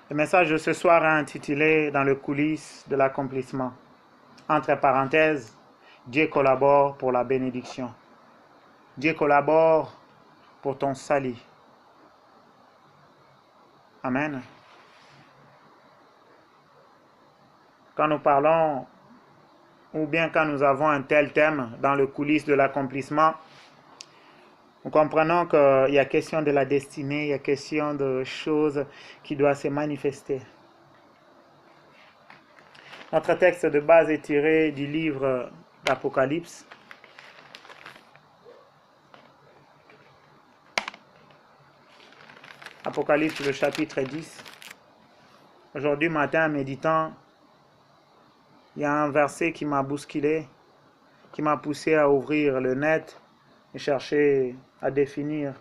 Le message de ce soir est intitulé « Dans le coulisses de l'accomplissement ». Entre parenthèses, Dieu collabore pour la bénédiction. Dieu collabore pour ton salut. Amen. Quand nous parlons, ou bien quand nous avons un tel thème dans le coulisses de l'accomplissement, nous comprenons qu'il y a question de la destinée, il y a question de choses qui doivent se manifester. Notre texte de base est tiré du livre d'Apocalypse. Apocalypse, le chapitre 10. Aujourd'hui matin, méditant, il y a un verset qui m'a bousculé, qui m'a poussé à ouvrir le net et chercher à définir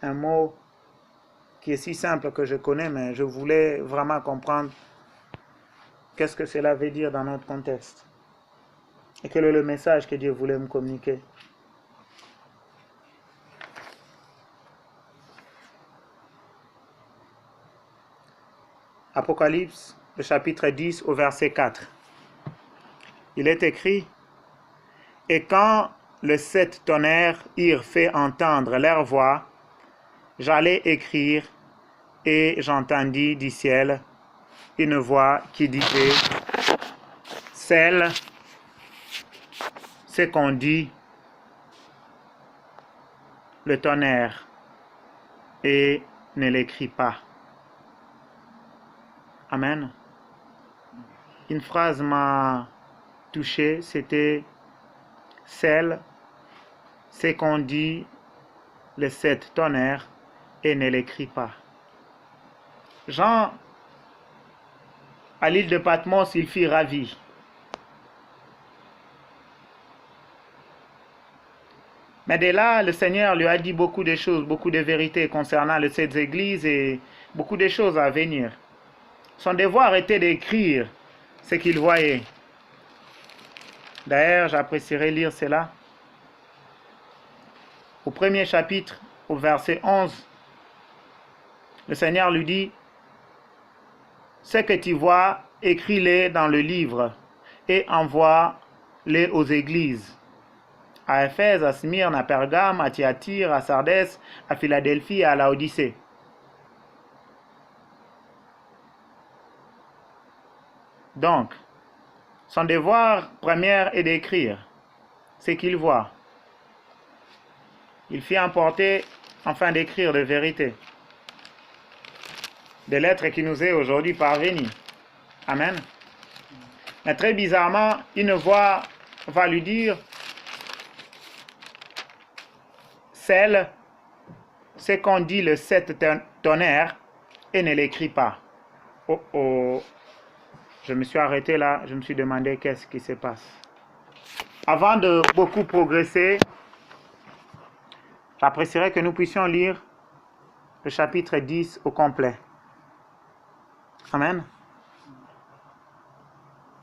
un mot qui est si simple que je connais, mais je voulais vraiment comprendre qu'est-ce que cela veut dire dans notre contexte et quel est le message que Dieu voulait me communiquer. Apocalypse, le chapitre 10 au verset 4. Il est écrit: « Et quand les 7 tonnerres eurent fait entendre leur voix, j'allais écrire, et j'entendis du ciel une voix qui disait: Scelle ce qu'on dit le tonnerre, et ne l'écris pas. » Amen. Une phrase m'a touché, c'était: scelle ce qu'on dit les 7 tonnerres, et ne l'écris pas. Jean, à l'île de Patmos, il fut ravi. Mais dès là, le Seigneur lui a dit beaucoup de choses, beaucoup de vérités concernant les 7 églises et beaucoup de choses à venir. Son devoir était d'écrire ce qu'il voyait. D'ailleurs, j'apprécierais lire cela. Au premier chapitre, au verset 11, le Seigneur lui dit: « Ce que tu vois, écris-le dans le livre et envoie-le aux églises. À Éphèse, à Smyrne, à Pergame, à Thyatire, à Sardès, à Philadelphie et à Laodicée. » Donc, son devoir premier est d'écrire ce qu'il voit. Il fit emporter afin d'écrire de vérité. Des lettres qui nous est aujourd'hui parvenues. Amen. Mais très bizarrement, une voix va lui dire: scelle ce qu'on dit le 7 tonnerres, et ne l'écris pas. Oh oh. Je me suis arrêté là, je me suis demandé qu'est-ce qui se passe. Avant de beaucoup progresser, j'apprécierais que nous puissions lire le chapitre 10 au complet. Amen.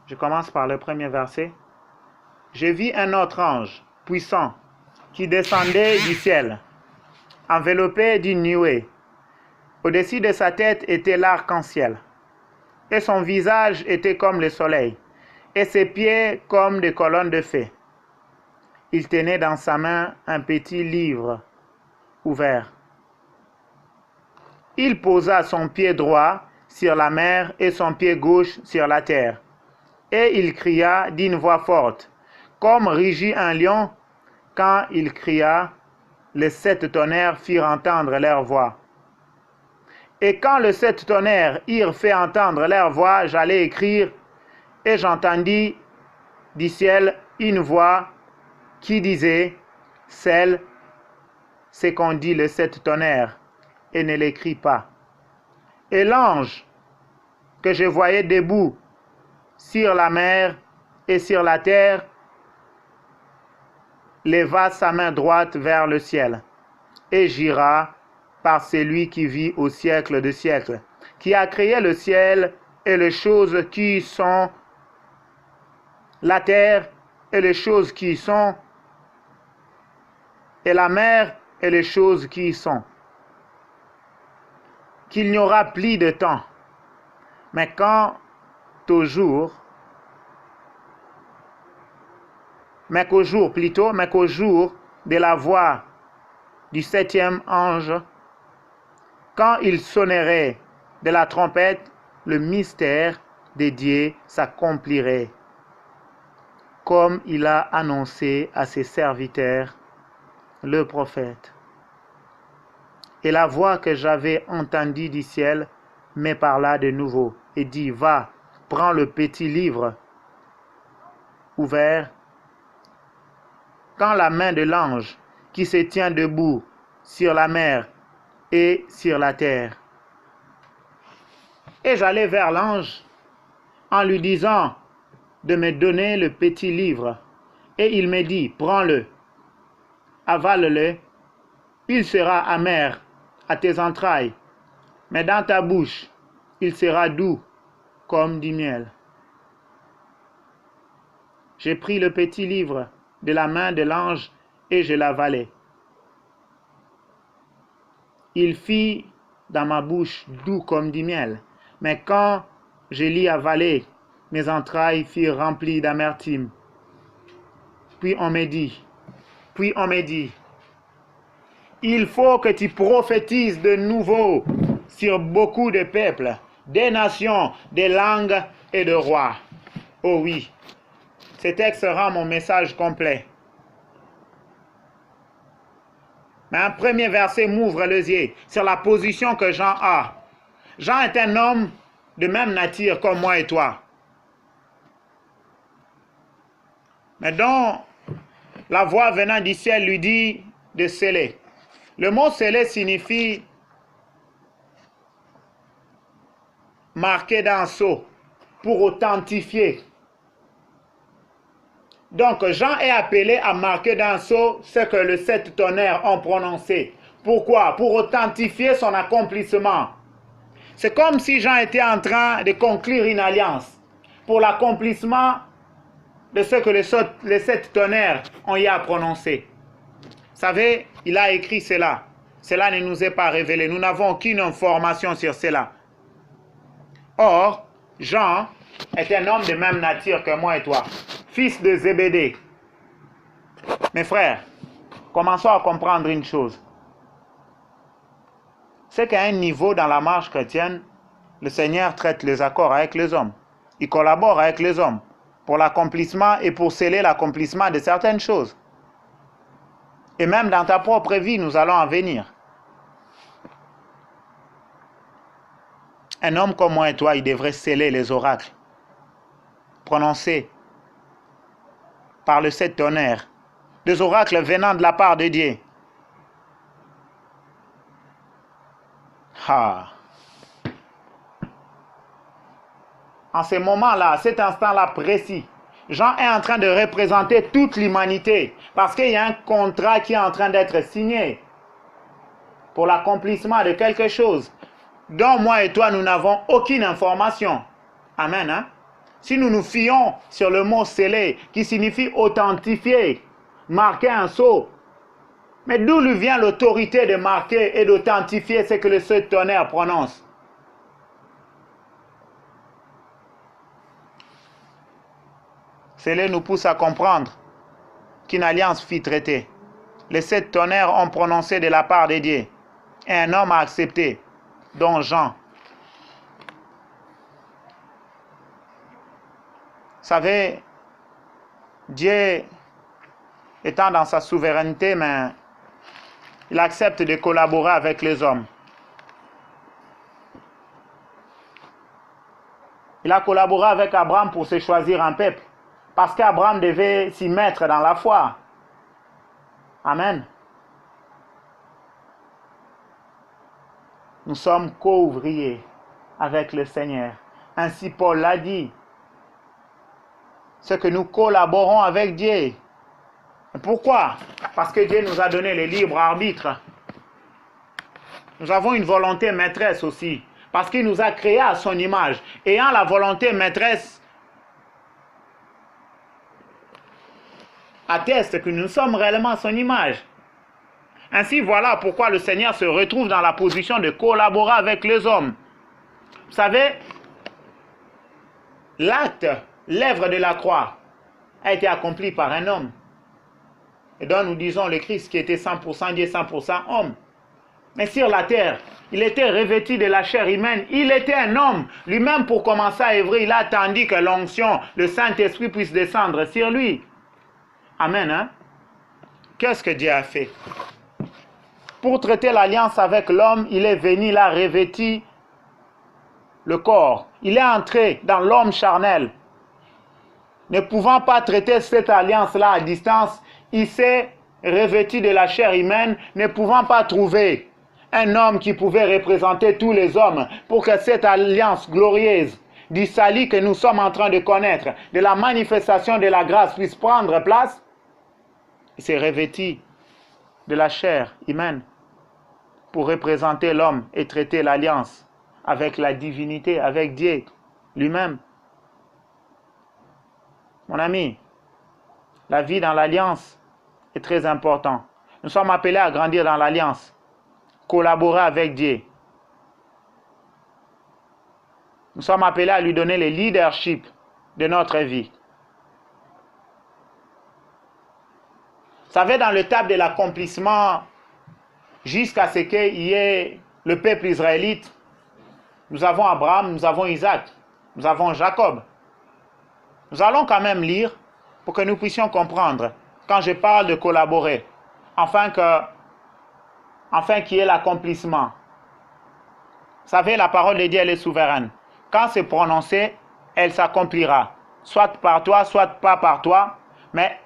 Je commence par le premier verset. « Je vis un autre ange puissant qui descendait du ciel, enveloppé d'une nuée. Au-dessus de sa tête était l'arc-en-ciel, et son visage était comme le soleil, et ses pieds comme des colonnes de feu. Il tenait dans sa main un petit livre ouvert. Il posa son pied droit sur la mer et son pied gauche sur la terre. Et il cria d'une voix forte, comme rugit un lion. Quand il cria, les 7 tonnerres firent entendre leur voix. Et quand les 7 tonnerres eurent fait entendre leur voix, j'allais écrire, et j'entendis du ciel une voix qui disait: scelle ce qu'on dit les 7 tonnerres, et ne l'écris pas. Et l'ange que je voyais debout sur la mer et sur la terre leva sa main droite vers le ciel et jura par celui qui vit au siècle de siècles, qui a créé le ciel et les choses qui y sont, la terre et les choses qui y sont, et la mer et les choses qui y sont, qu'il n'y aura plus de temps. Mais qu'au jour de la voix du 7e ange, quand il sonnerait de la trompette, le mystère de Dieu s'accomplirait, comme il a annoncé à ses serviteurs, le prophète. Et la voix que j'avais entendue du ciel me parla de nouveau et dit, va, prends le petit livre ouvert. Quand la main de l'ange qui se tient debout sur la mer et sur la terre. Et j'allai vers l'ange en lui disant de me donner le petit livre. Et il me dit, prends-le, avale-le, il sera amer à tes entrailles, mais dans ta bouche, il sera doux comme du miel. J'ai pris le petit livre de la main de l'ange et je l'avalai. Il fit dans ma bouche doux comme du miel, mais quand je l'y avalai, mes entrailles furent remplies d'amertume. Puis on me dit, il faut que tu prophétises de nouveau sur beaucoup de peuples, des nations, des langues et de rois. Oh oui, ce texte rend mon message complet. Mais un premier verset m'ouvre les yeux sur la position que Jean a. Jean est un homme de même nature comme moi et toi. Mais dont la voix venant du ciel lui dit de sceller. Le mot sceller signifie marquer d'un sceau pour authentifier. Donc Jean est appelé à marquer d'un sceau ce que les 7 tonnerres ont prononcé. Pourquoi? Pour authentifier son accomplissement. C'est comme si Jean était en train de conclure une alliance pour l'accomplissement de ce que les 7 tonnerres ont y à prononcer. Vous savez, il a écrit cela. Cela ne nous est pas révélé. Nous n'avons aucune information sur cela. Or, Jean est un homme de même nature que moi et toi, fils de Zébédée. Mes frères, commençons à comprendre une chose. C'est qu'à un niveau dans la marche chrétienne, le Seigneur traite les accords avec les hommes. Il collabore avec les hommes pour l'accomplissement et pour sceller l'accomplissement de certaines choses. Et même dans ta propre vie, nous allons en venir. Un homme comme moi et toi, il devrait sceller les oracles prononcés par le 7 tonnerres, des oracles venant de la part de Dieu. En ce moment-là, cet instant-là précis, Jean est en train de représenter toute l'humanité parce qu'il y a un contrat qui est en train d'être signé pour l'accomplissement de quelque chose dont moi et toi, nous n'avons aucune information. Amen. Hein? Si nous nous fions sur le mot sceller, qui signifie authentifier, marquer un sceau, mais d'où lui vient l'autorité de marquer et d'authentifier ce que le 7 tonnerres prononce? Cela nous pousse à comprendre qu'une alliance fut traitée. Les 7 tonnerres ont prononcé de la part de Dieu. Et un homme a accepté, dont Jean. Vous savez, Dieu étant dans sa souveraineté, mais il accepte de collaborer avec les hommes. Il a collaboré avec Abraham pour se choisir un peuple. Parce qu'Abraham devait s'y mettre dans la foi. Amen. Nous sommes co-ouvriers avec le Seigneur. Ainsi Paul l'a dit. C'est que nous collaborons avec Dieu. Pourquoi? Parce que Dieu nous a donné le libre arbitre. Nous avons une volonté maîtresse aussi. Parce qu'il nous a créés à son image. Ayant la volonté maîtresse, atteste que nous sommes réellement à son image. Ainsi, voilà pourquoi le Seigneur se retrouve dans la position de collaborer avec les hommes. Vous savez, l'acte, l'œuvre de la croix a été accomplie par un homme. Et donc nous disons le Christ qui était 100% Dieu, 100% homme. Mais sur la terre, il était revêtu de la chair humaine. Il était un homme. Lui-même, pour commencer à œuvrer, il a attendu que l'onction, le Saint-Esprit puisse descendre sur lui. Amen. Hein? Qu'est-ce que Dieu a fait? Pour traiter l'alliance avec l'homme, il est venu, il a revêtu le corps. Il est entré dans l'homme charnel. Ne pouvant pas traiter cette alliance-là à distance, il s'est revêtu de la chair humaine, ne pouvant pas trouver un homme qui pouvait représenter tous les hommes pour que cette alliance glorieuse du salut que nous sommes en train de connaître, de la manifestation de la grâce puisse prendre place. Il s'est revêtu de la chair humaine pour représenter l'homme et traiter l'alliance avec la divinité, avec Dieu lui-même. Mon ami, la vie dans l'alliance est très importante. Nous sommes appelés à grandir dans l'alliance, collaborer avec Dieu. Nous sommes appelés à lui donner le leadership de notre vie. Vous savez, dans le l'étape de l'accomplissement, jusqu'à ce qu'il y ait le peuple israélite, nous avons Abraham, nous avons Isaac, nous avons Jacob. Nous allons quand même lire pour que nous puissions comprendre quand je parle de collaborer, afin qu'il y ait l'accomplissement. Vous savez, la parole de Dieu, elle est souveraine. Quand c'est prononcé, elle s'accomplira. Soit par toi, soit pas par toi, mais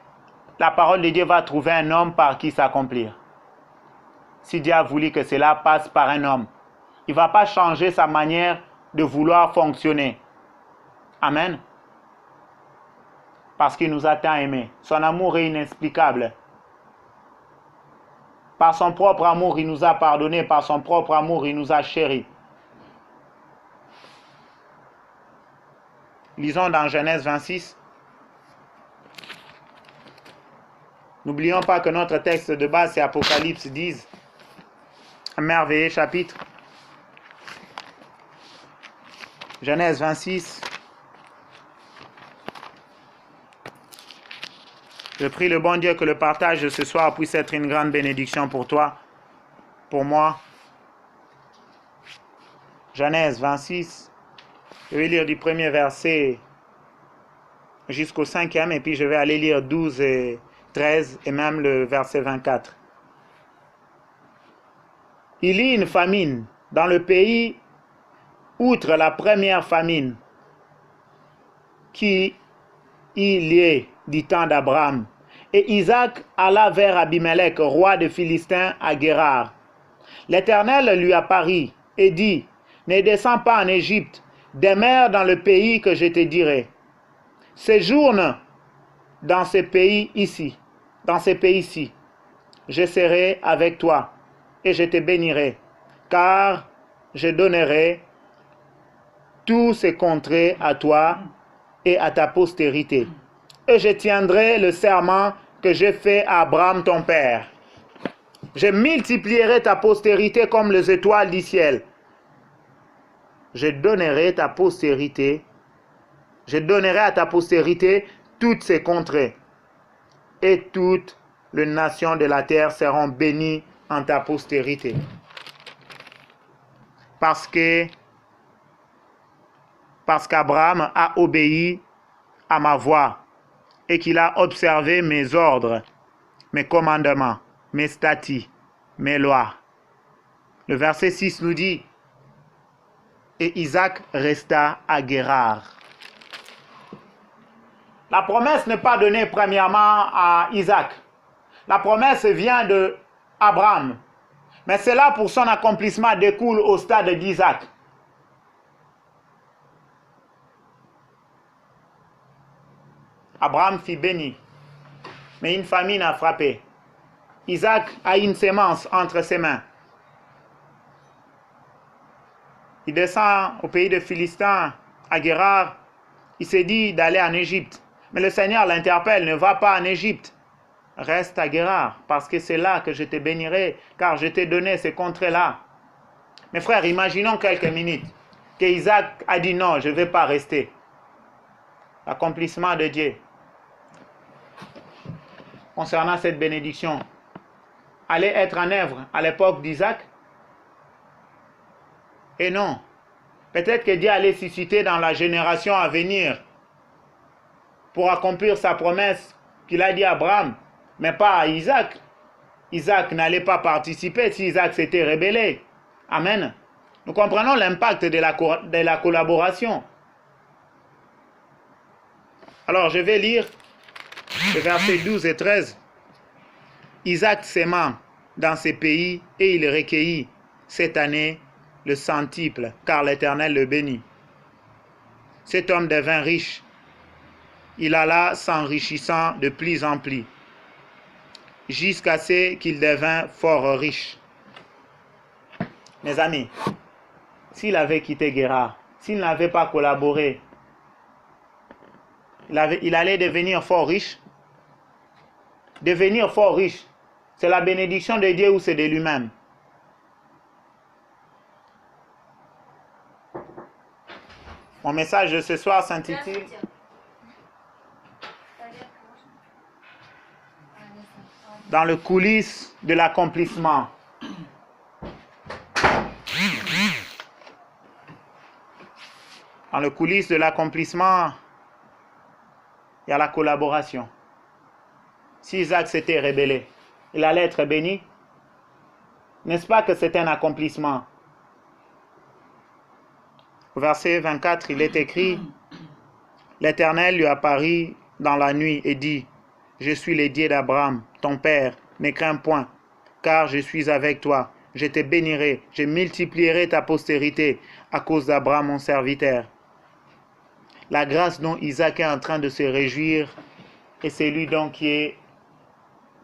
la parole de Dieu va trouver un homme par qui s'accomplir. Si Dieu a voulu que cela passe par un homme, il ne va pas changer sa manière de vouloir fonctionner. Amen. Parce qu'il nous a tant aimés. Son amour est inexplicable. Par son propre amour, il nous a pardonné. Par son propre amour, il nous a chéris. Lisons dans Genèse 26. N'oublions pas que notre texte de base, c'est Apocalypse 10. Un merveilleux chapitre. Genèse 26. Je prie le bon Dieu que le partage de ce soir puisse être une grande bénédiction pour toi, pour moi. Genèse 26. Je vais lire du premier verset jusqu'au 5e et puis je vais aller lire 12 et 13 et même le verset 24. Il y eut une famine dans le pays, outre la première famine qui y liait du temps d'Abraham. Et Isaac alla vers Abimelech, roi de Philistins, à Guérar. L'Éternel lui apparut et dit, « Ne descends pas en Égypte, demeure dans le pays que je te dirai. Séjourne dans ce pays ici, dans ce pays-ci. Je serai avec toi et je te bénirai, car je donnerai tous ces contrées à toi et à ta postérité. Et je tiendrai le serment que j'ai fait à Abraham ton père. Je multiplierai ta postérité comme les étoiles du ciel. Je donnerai à ta postérité toutes ces contrées, et toutes les nations de la terre seront bénies en ta postérité. Parce qu'Abraham a obéi à ma voix et qu'il a observé mes ordres, mes commandements, mes statuts, mes lois. Le verset 6 nous dit, et Isaac resta à Guérar. La promesse n'est pas donnée premièrement à Isaac. La promesse vient de Abraham. Mais cela pour son accomplissement découle au stade d'Isaac. Abraham fut béni, mais une famine a frappé. Isaac a une sémence entre ses mains. Il descend au pays de Philistins, à Guérar. Il s'est dit d'aller en Égypte. Mais le Seigneur l'interpelle, ne va pas en Égypte. Reste à Guérar, parce que c'est là que je te bénirai, car je t'ai donné ces contrées-là. Mes frères, imaginons quelques minutes que Isaac a dit non, je ne vais pas rester. l'accomplissement de Dieu concernant cette bénédiction allait être en œuvre à l'époque d'Isaac? Et non. Peut-être que Dieu allait susciter dans la génération à venir pour accomplir sa promesse qu'il a dit à Abraham, mais pas à Isaac. Isaac n'allait pas participer si Isaac s'était rébellé. Amen. Nous comprenons l'impact de la collaboration. Alors, je vais lire les versets 12 et 13. Isaac s'aima dans ces pays et il recueillit cette année le centuple, car l'Éternel le bénit. Cet homme devint riche. Il alla s'enrichissant de plus en plus, jusqu'à ce qu'il devint fort riche. Mes amis, s'il avait quitté Guérard, s'il n'avait pas collaboré, il allait devenir fort riche. Devenir fort riche, c'est la bénédiction de Dieu ou c'est de lui-même? Mon message de ce soir s'intitule Dans le coulisses de l'accomplissement. Dans le coulisses de l'accomplissement, il y a la collaboration. Si Isaac s'était rébellé, il allait être béni. N'est-ce pas que c'est un accomplissement? Au verset 24, il est écrit, l'Éternel lui apparut dans la nuit et dit, je suis le Dieu d'Abraham, ton père, ne crains point, car je suis avec toi. Je te bénirai, je multiplierai ta postérité à cause d'Abraham, mon serviteur. La grâce dont Isaac est en train de se réjouir est celui donc qui est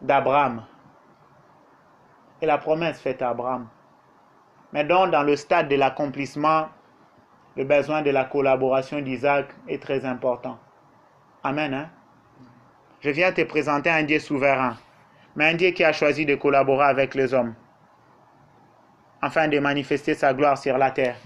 d'Abraham. Et la promesse faite à Abraham. Mais donc, dans le stade de l'accomplissement, le besoin de la collaboration d'Isaac est très important. Amen. Hein? Je viens te présenter un Dieu souverain, mais un Dieu qui a choisi de collaborer avec les hommes, afin de manifester sa gloire sur la terre.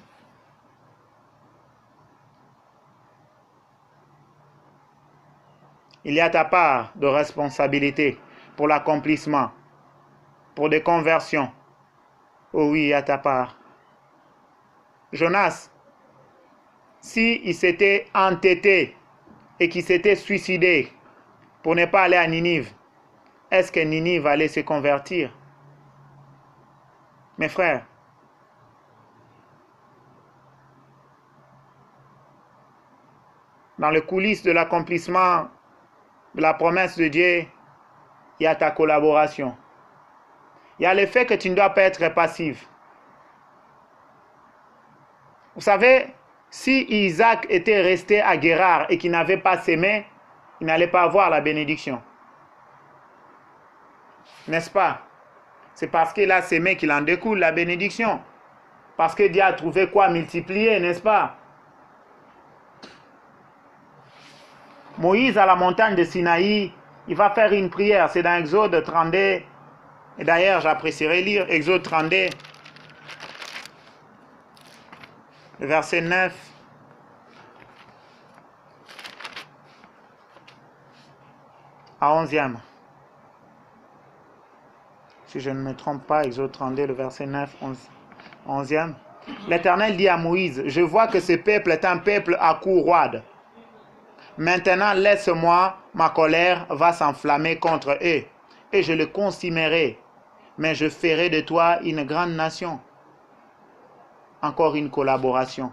Il y a ta part de responsabilité pour l'accomplissement, pour des conversions. Oh oui, il y a ta part. Jonas, s'il s'était entêté et qu'il s'était suicidé pour ne pas aller à Ninive, est-ce que Ninive allait se convertir? Mes frères, dans les coulisses de l'accomplissement de la promesse de Dieu, il y a ta collaboration. Il y a le fait que tu ne dois pas être passif. Vous savez, si Isaac était resté à Guérard et qu'il n'avait pas sémé, il n'allait pas avoir la bénédiction. N'est-ce pas? C'est parce qu'il a sémé qu'il en découle la bénédiction. Parce que Dieu a trouvé quoi multiplier, n'est-ce pas? Moïse à la montagne de Sinaï, il va faire une prière. C'est dans Exode 32. Et d'ailleurs, j'apprécierais lire Exode 32, le verset 9. À 11e. Si je ne me trompe pas, Exode 32, le verset 9, 11e. L'Éternel dit à Moïse, je vois que ce peuple est un peuple à cou roide. Maintenant, laisse-moi, ma colère va s'enflammer contre eux, et je le consumerai, mais je ferai de toi une grande nation. Encore une collaboration.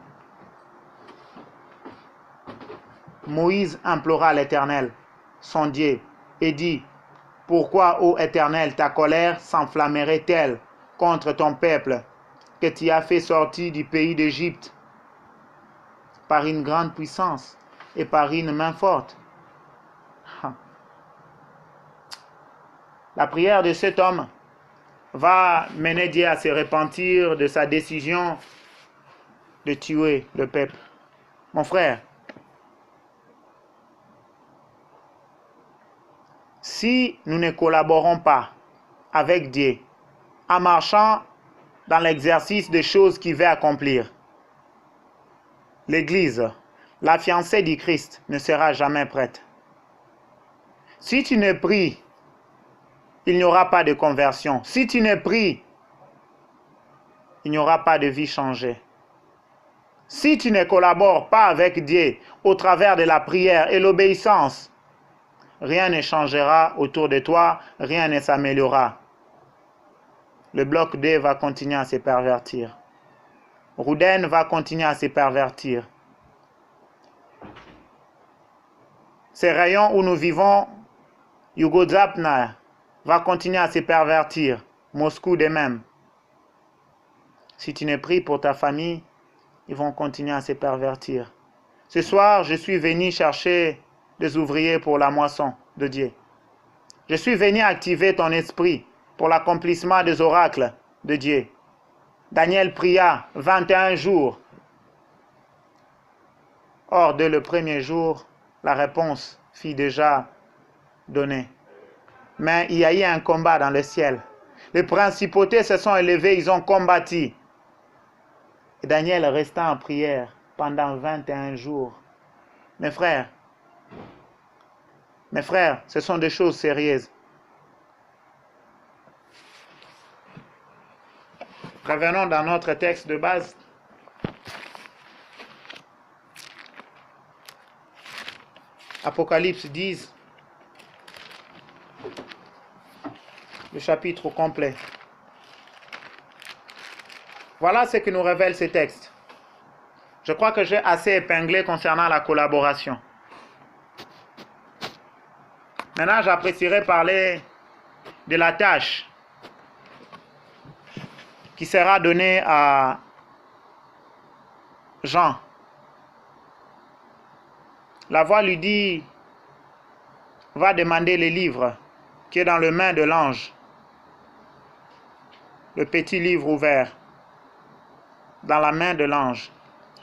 Moïse implora l'Éternel, son Dieu, et dit, pourquoi, ô Éternel, ta colère s'enflammerait-elle contre ton peuple que tu as fait sortir du pays d'Égypte par une grande puissance et par une main forte? La prière de cet homme va mener Dieu à se repentir de sa décision de tuer le peuple. Mon frère, si nous ne collaborons pas avec Dieu en marchant dans l'exercice des choses qu'il veut accomplir, l'Église la fiancée du Christ ne sera jamais prête. Si tu ne pries, il n'y aura pas de conversion. Si tu ne pries, il n'y aura pas de vie changée. Si tu ne collabores pas avec Dieu au travers de la prière et l'obéissance, rien ne changera autour de toi, rien ne s'améliorera. Le bloc D va continuer à se pervertir. Rouden va continuer à se pervertir. Ces rayons où nous vivons, Yugo-Zapna va continuer à se pervertir. Moscou de même. Si tu ne pries pour ta famille, ils vont continuer à se pervertir. Ce soir, je suis venu chercher des ouvriers pour la moisson de Dieu. Je suis venu activer ton esprit pour l'accomplissement des oracles de Dieu. Daniel pria 21 jours. Or, dès le premier jour, la réponse fut déjà donnée. Mais il y a eu un combat dans le ciel. Les principautés se sont élevées, ils ont combattu. Et Daniel resta en prière pendant 21 jours. Mes frères, ce sont des choses sérieuses. Revenons dans notre texte de base. Apocalypse 10, le chapitre complet. Voilà ce que nous révèle ce texte. Je crois que j'ai assez épinglé concernant la collaboration. Maintenant, j'apprécierais parler de la tâche qui sera donnée à Jean. La voix lui dit, va demander le livre qui est dans les mains de l'ange. Le petit livre ouvert dans la main de l'ange.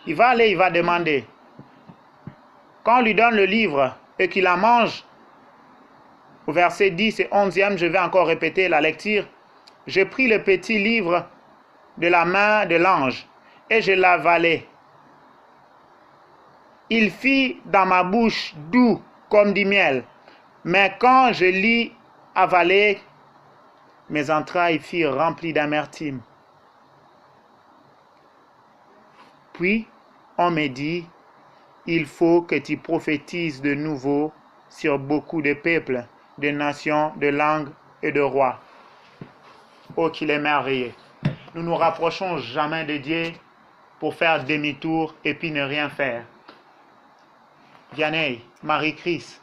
Il va aller, il va demander. Quand on lui donne le livre et qu'il la mange, au verset 10 et 11e, je vais encore répéter la lecture. J'ai pris le petit livre de la main de l'ange et je l'avalai. Il fit dans ma bouche doux comme du miel, mais quand je l'ai avalé, mes entrailles furent remplies d'amertume. Puis on me dit, il faut que tu prophétises de nouveau sur beaucoup de peuples, de nations, de langues et de rois. Oh, qu'il est merveilleux. Nous ne nous rapprochons jamais de Dieu pour faire demi-tour et puis ne rien faire. Vianney, Marie-Christ,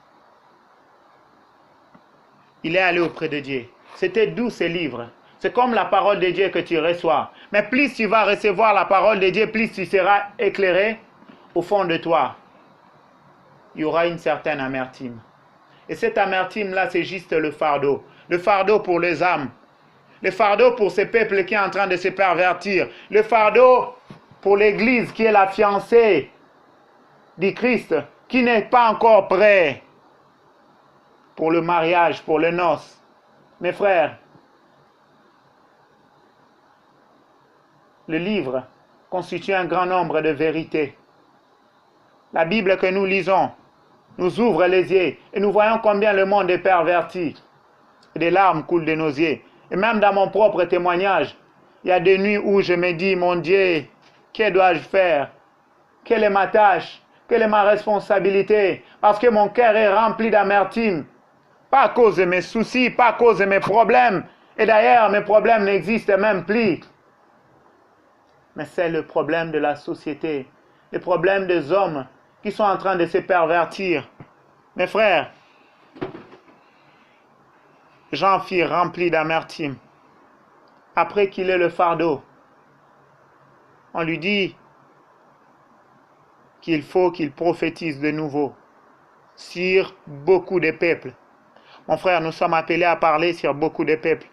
il est allé auprès de Dieu. C'était doux ce livre. C'est comme la parole de Dieu que tu reçois. Mais plus tu vas recevoir la parole de Dieu, plus tu seras éclairé au fond de toi. Il y aura une certaine amertume. Et cette amertume-là, c'est juste le fardeau. Le fardeau pour les âmes. Le fardeau pour ce peuple qui est en train de se pervertir. Le fardeau pour l'Église qui est la fiancée du Christ, qui n'est pas encore prêt pour le mariage, pour les noces. Mes frères, le livre constitue un grand nombre de vérités. La Bible que nous lisons nous ouvre les yeux et nous voyons combien le monde est perverti. Et des larmes coulent de nos yeux. Et même dans mon propre témoignage, il y a des nuits où je me dis, mon Dieu, que dois-je faire? Quelle est ma tâche? Quelle est ma responsabilité? Parce que mon cœur est rempli d'amertume. Pas à cause de mes soucis, pas à cause de mes problèmes. Et d'ailleurs, mes problèmes n'existent même plus. Mais c'est le problème de la société. Le problème des hommes qui sont en train de se pervertir. Mes frères, Jean fut rempli d'amertume. Après qu'il ait le fardeau, on lui dit qu'il faut qu'il prophétise de nouveau sur beaucoup de peuples. Mon frère, nous sommes appelés à parler sur beaucoup de peuples,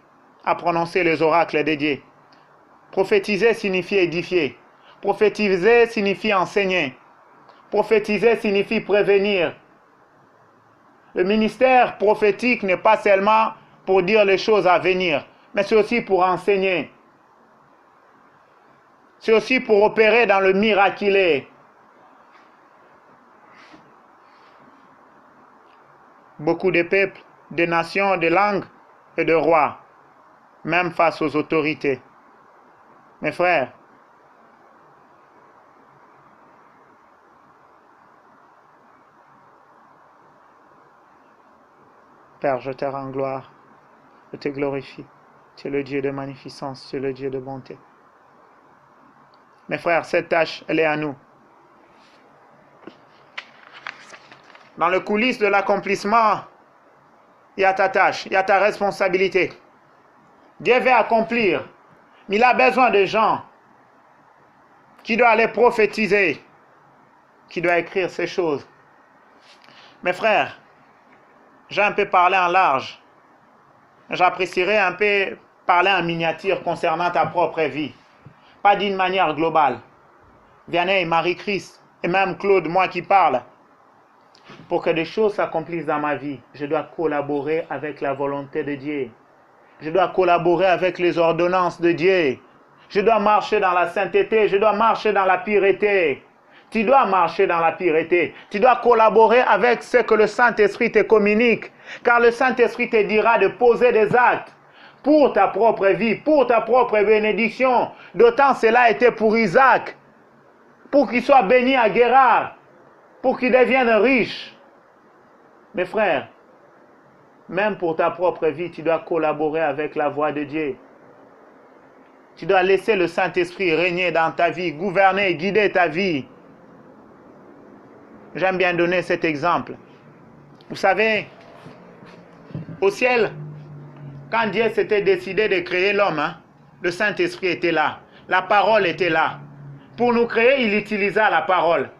à prononcer les oracles de Dieu. Prophétiser signifie édifier. Prophétiser signifie enseigner. Prophétiser signifie prévenir. Le ministère prophétique n'est pas seulement pour dire les choses à venir, mais c'est aussi pour enseigner. C'est aussi pour opérer dans le miraculé. beaucoup de peuples, de nations, de langues et de rois, même face aux autorités. Mes frères, Père, je te rends gloire, je te glorifie. Tu es le Dieu de magnificence, tu es le Dieu de bonté. Mes frères, cette tâche, elle est à nous. Dans le coulisses de l'accomplissement, il y a ta tâche, il y a ta responsabilité. Dieu veut accomplir, mais il a besoin de gens qui doivent aller prophétiser, qui doivent écrire ces choses. Mes frères, j'ai un peu parlé en large. J'apprécierais un peu parler en miniature concernant ta propre vie. Pas d'une manière globale. Vianney, Marie-Christ et même Claude, moi qui parle. Pour que des choses s'accomplissent dans ma vie, je dois collaborer avec la volonté de Dieu. Je dois collaborer avec les ordonnances de Dieu. Je dois marcher dans la sainteté, je dois marcher dans la pureté. Tu dois marcher dans la pureté. Tu dois collaborer avec ce que le Saint-Esprit te communique. Car le Saint-Esprit te dira de poser des actes pour ta propre vie, pour ta propre bénédiction. D'autant cela était pour Isaac, pour qu'il soit béni à Guérard, pour qu'il devienne riche. Mes frères, même pour ta propre vie, tu dois collaborer avec la voix de Dieu. Tu dois laisser le Saint-Esprit régner dans ta vie, gouverner et guider ta vie. J'aime bien donner cet exemple. Vous savez, au ciel, quand Dieu s'était décidé de créer l'homme, le Saint-Esprit était là. La parole était là. Pour nous créer, il utilisa la parole.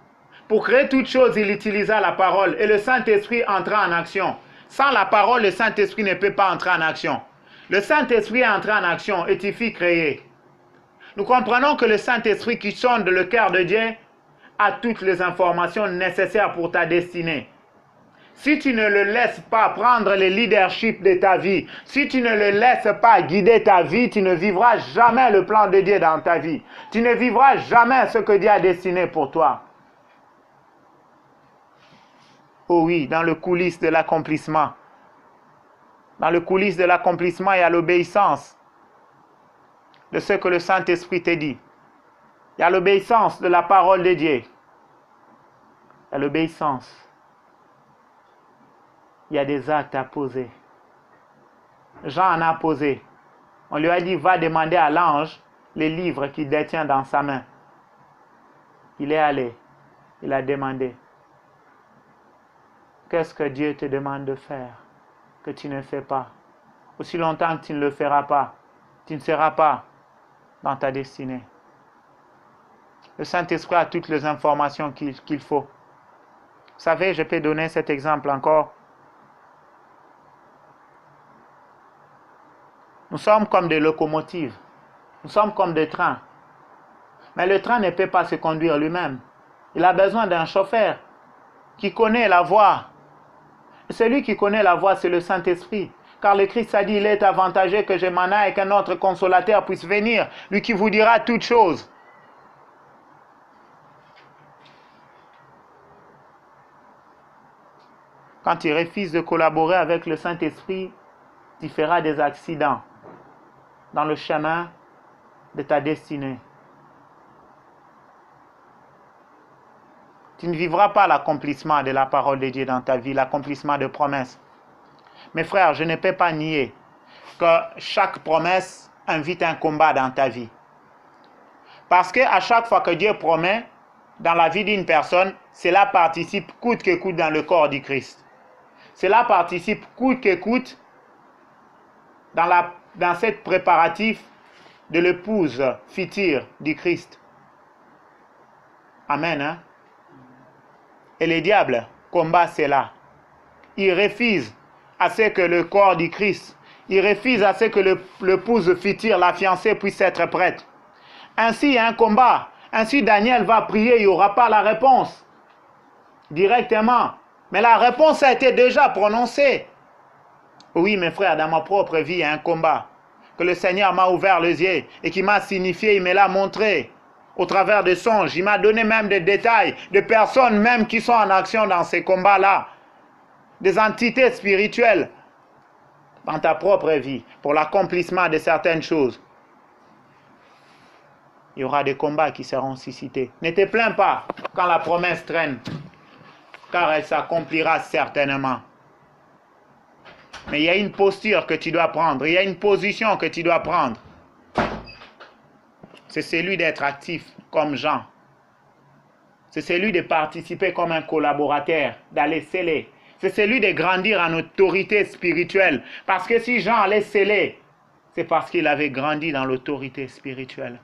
Pour créer toute chose, il utilisa la parole. Et le Saint-Esprit entra en action. Sans la parole, le Saint-Esprit ne peut pas entrer en action. Le Saint-Esprit est entré en action et tu fus créé. Nous comprenons que le Saint-Esprit qui sonde le cœur de Dieu a toutes les informations nécessaires pour ta destinée. Si tu ne le laisses pas prendre le leadership de ta vie, si tu ne le laisses pas guider ta vie, tu ne vivras jamais le plan de Dieu dans ta vie. Tu ne vivras jamais ce que Dieu a destiné pour toi. Oh oui, dans le coulisses de l'accomplissement. Dans le coulisses de l'accomplissement, il y a l'obéissance de ce que le Saint-Esprit te dit. Il y a l'obéissance de la parole de Dieu. Il y a l'obéissance. Il y a des actes à poser. Jean en a posé. On lui a dit, va demander à l'ange les livres qu'il détient dans sa main. Il est allé. Il a demandé. Qu'est-ce que Dieu te demande de faire que tu ne fais pas? Aussi longtemps que tu ne le feras pas, tu ne seras pas dans ta destinée. Le Saint-Esprit a toutes les informations qu'il faut. Vous savez, je peux donner cet exemple encore. Nous sommes comme des locomotives. Nous sommes comme des trains. Mais le train ne peut pas se conduire lui-même. Il a besoin d'un chauffeur qui connaît la voie. Et celui qui connaît la voie, c'est le Saint-Esprit. Car le Christ a dit, il est avantageux que je m'en aille et qu'un autre consolateur puisse venir, lui qui vous dira toutes choses. Quand tu refuses de collaborer avec le Saint-Esprit, tu feras des accidents dans le chemin de ta destinée. Tu ne vivras pas l'accomplissement de la parole de Dieu dans ta vie, l'accomplissement de promesses. Mes frères, je ne peux pas nier que chaque promesse invite un combat dans ta vie. Parce qu'à chaque fois que Dieu promet dans la vie d'une personne, cela participe coûte que coûte dans le corps du Christ. Cela participe coûte que coûte dans cette préparatif de l'épouse future du Christ. Amen. Hein? Et le diable combat cela. Il refuse à ce que le corps du Christ, il refuse à ce que l'épouse future, la fiancée, puisse être prête. Ainsi, il y a un combat. Ainsi, Daniel va prier, il n'y aura pas la réponse directement. Mais la réponse a été déjà prononcée. Oui, mes frères, dans ma propre vie, il y a un combat. Que le Seigneur m'a ouvert les yeux et qui m'a signifié, il me l'a montré. Au travers des songes, il m'a donné même des détails, de personnes même qui sont en action dans ces combats-là. des entités spirituelles dans ta propre vie pour l'accomplissement de certaines choses. Il y aura des combats qui seront suscités. Ne te plains pas quand la promesse traîne, car elle s'accomplira certainement. Mais il y a une posture que tu dois prendre, il y a une position que tu dois prendre. C'est celui d'être actif comme Jean. C'est celui de participer comme un collaborateur, d'aller sceller. C'est celui de grandir en autorité spirituelle. Parce que si Jean allait sceller, c'est parce qu'il avait grandi dans l'autorité spirituelle.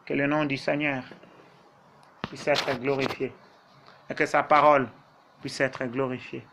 Que le nom du Seigneur puisse être glorifié et que sa parole puisse être glorifiée.